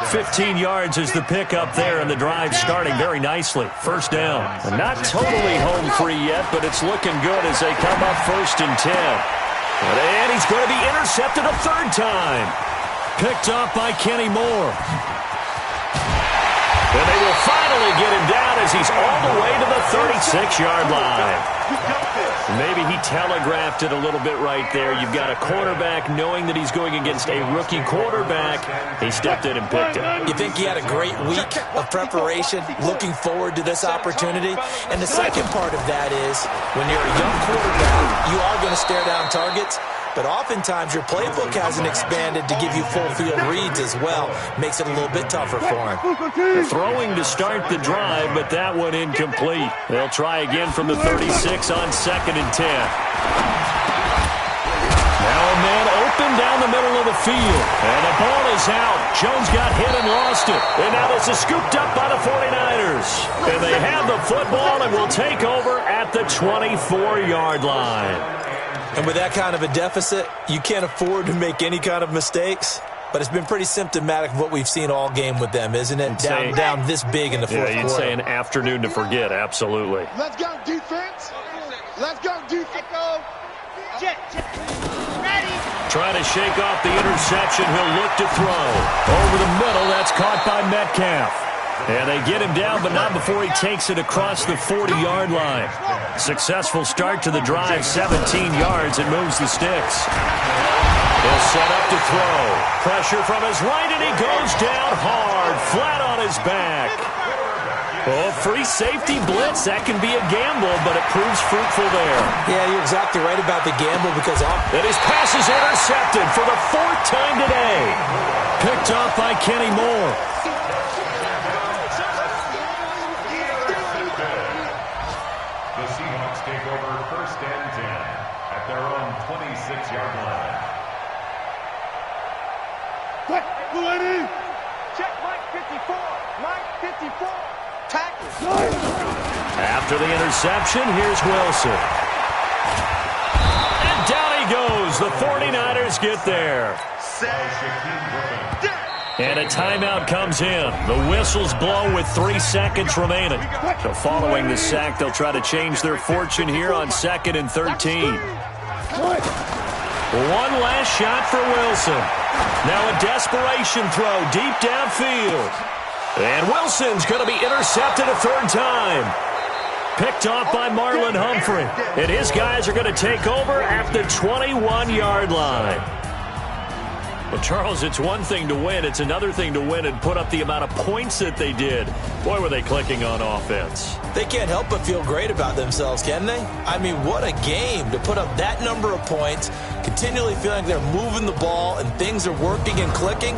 15 yards is the pickup there, and the drive starting very nicely. First down. Not totally home free yet, but it's looking good as they come up 1st and 10. And he's going to be intercepted a 3rd time. Picked off by Kenny Moore. And they will finally get him down as he's all the way to the 36-yard line. Maybe he telegraphed it a little bit right there. You've got a quarterback knowing that he's going against a rookie quarterback. He stepped in and picked it. You think he had a great week of preparation, looking forward to this opportunity? And the second part of that is, when you're a young quarterback, you are going to stare down targets. But oftentimes your playbook hasn't expanded to give you full field reads as well. Makes it a little bit tougher for him. Throwing to start the drive, but that one incomplete. They'll try again from the 36 on 2nd and 10. Now a man open down the middle of the field. And the ball is out. Jones got hit and lost it. And now this is scooped up by the 49ers. And they have the football and will take over at the 24-yard line. And with that kind of a deficit, you can't afford to make any kind of mistakes. But it's been pretty symptomatic of what we've seen all game with them, isn't it? Down this big in the fourth quarter. Yeah, you'd say an afternoon to forget, absolutely. Let's go, defense. Let's go, defense. Ready. Trying to shake off the interception. He'll look to throw. Over the middle, that's caught by Metcalf. And they get him down, but not before he takes it across the 40-yard line. Successful start to the drive, 17 yards, and moves the sticks. He'll set up to throw. Pressure from his right, and he goes down hard, flat on his back. Oh, free safety blitz. That can be a gamble, but it proves fruitful there. Yeah, you're exactly right about the gamble because and his pass is intercepted for the 4th time today. Picked off by Kenny Moore. The Seahawks take over 1st and 10 at their own 26-yard line. Check Mike 54. Mike 54. Tackle. After the interception, here's Wilson. And down he goes. The 49ers get there. And a timeout comes in. The whistles blow with 3 seconds remaining. So following the sack, they'll try to change their fortune here on 2nd and 13. One last shot for Wilson. Now a desperation throw deep downfield. And Wilson's going to be intercepted a 3rd time. Picked off by Marlon Humphrey. And his guys are going to take over at the 21-yard line. Well, Charles, it's one thing to win. It's another thing to win and put up the amount of points that they did. Boy, were they clicking on offense. They can't help but feel great about themselves, can they? I mean, what a game to put up that number of points, continually feeling they're moving the ball and things are working and clicking.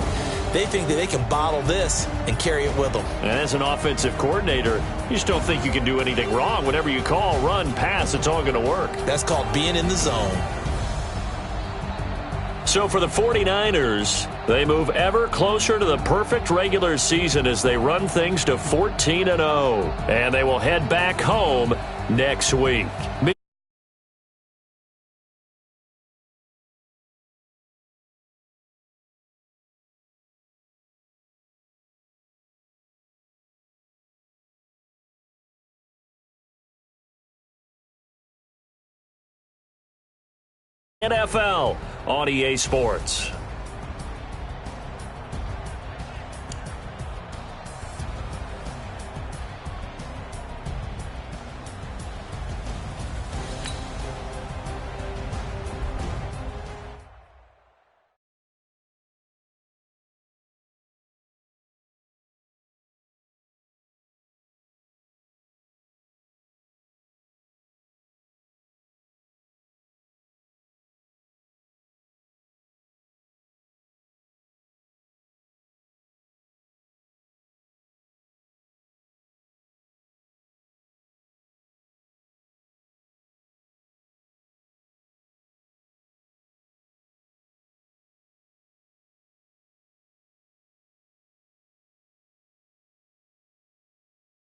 They think that they can bottle this and carry it with them. And as an offensive coordinator, you just don't think you can do anything wrong. Whatever you call, run, pass, it's all going to work. That's called being in the zone. So for the 49ers, they move ever closer to the perfect regular season as they run things to 14-0. And they will head back home next week. NFL on EA Sports.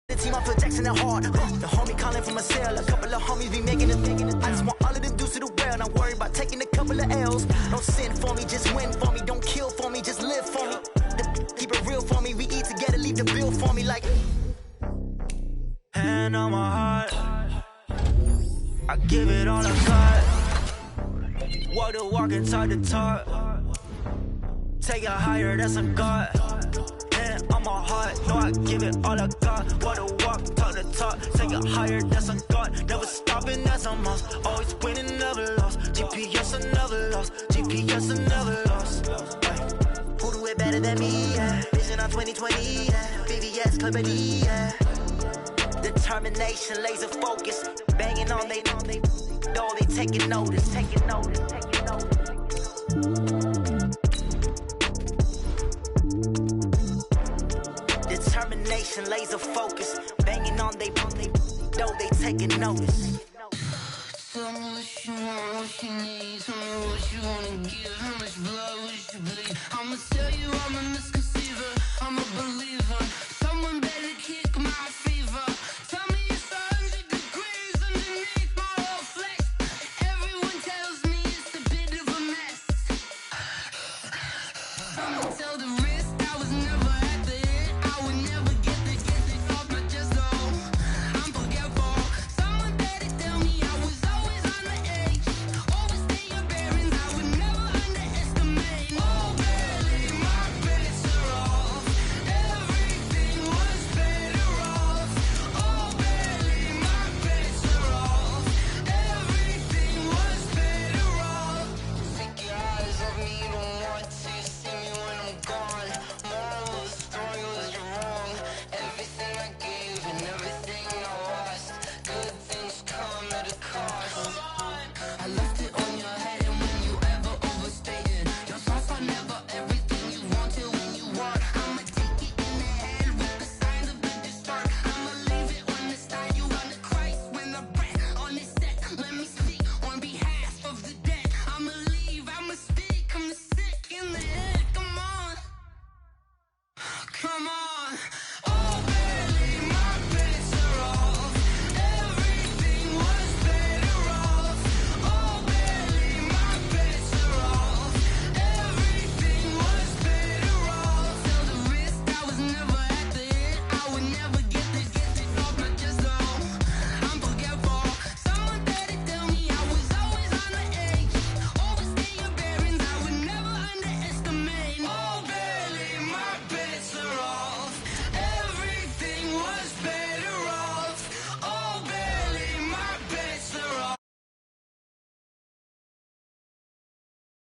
The team off Jackson and hard. The homie calling from a cell. A couple of homies be making it. I just want all of them dudes to do well. Not worry about taking a couple of L's. Don't sin for me, just win for me. Don't kill for me, just live for me. Keep it real for me. We eat together, leave the bill for me like. Hand on my heart. I give it all I got. Walk the walk and talk the talk. Take it higher, that's a God. On my heart, no, I give it all I got. Walk the walk, talk the talk, take it higher, that's a God. Never stopping, that's a must. Always winning, never lost. GPS, I never lost. GPS, I never lost. Who do it better than me? Yeah. Vision on 2020, yeah. VVS, Clarity, yeah. Determination, laser focus. Banging on they, though they taking notice, taking notice, taking notice. Determination, laser focus, banging on they, though they taking notice. Tell me what you want, what you need. Tell me what you wanna give. How much blood would you bleed? I'ma tell you I'm a misconceiver. I'm a believer. Someone better kick my fever. Tell me it's 100 degrees underneath my whole flesh. Everyone tells me it's a bit of a mess.